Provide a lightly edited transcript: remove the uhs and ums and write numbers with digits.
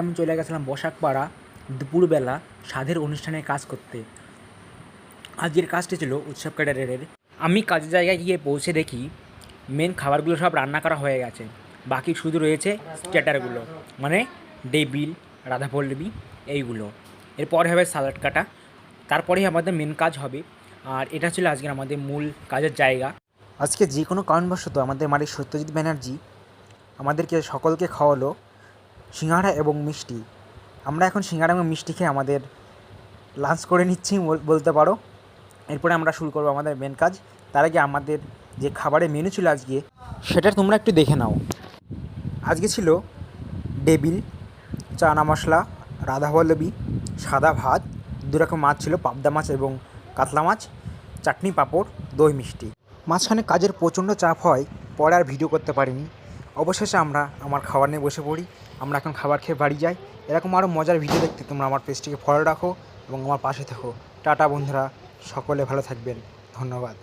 আমি চলে গেছিলাম বসাকপাড়া দুপুরবেলা স্বাদের অনুষ্ঠানে কাজ করতে। আজকের কাজটি ছিল উৎসব ক্যাটারারের। আমি কাজের জায়গায় গিয়ে পৌঁছে দেখি মেন খাবারগুলো সব রান্না করা হয়ে গেছে, বাকি শুধু রয়েছে স্টার্টারগুলো, মানে ডেবিল, রাধাপল্লবী এইগুলো। এরপরে হবে সালাড কাটা, তারপরেই আমাদের মেন কাজ হবে। আর এটা ছিল আজকের আমাদের মূল কাজের জায়গা। আজকে যে কোনো কারণবশত আমাদের মালিক সত্যজিৎ ব্যানার্জি আমাদেরকে সকলকে খাওয়ালো সিঙ্গাড়া এবং মিষ্টি। আমরা এখন সিঙ্গাড়া এবং মিষ্টি খেয়ে আমাদের লাঞ্চ করে নিচ্ছি বলতে পারো। এরপরে আমরা শুরু করবো আমাদের মেন কাজ। তার আগে আমাদের যে খাবারের মেনু ছিল আজকে, সেটা তোমরা একটু দেখে নাও। আজকে ছিল ডেবিল, চানা মশলা, রাধাবল্লবী, সাদা ভাত, দুরকম মাছ ছিল, পাবদা মাছ এবং কাতলা মাছ, চাটনি, পাঁপড়, দই মিষ্টি। মাঝখানে কাজের প্রচণ্ড চাপ হয়, পরে আর ভিডিও করতে পারিনি। অবশেষে আমরা আমার খাবার নিয়ে বসে পড়ি। আমরা এখন খাবার খেয়ে বাড়ি যাই। এরকম আরও মজার ভিডিও দেখতে তোমরা আমার পেজটিকে ফলো রাখো এবং আমার পাশে থেকো। টাটা বন্ধুরা, সকলে ভালো থাকবেন, ধন্যবাদ।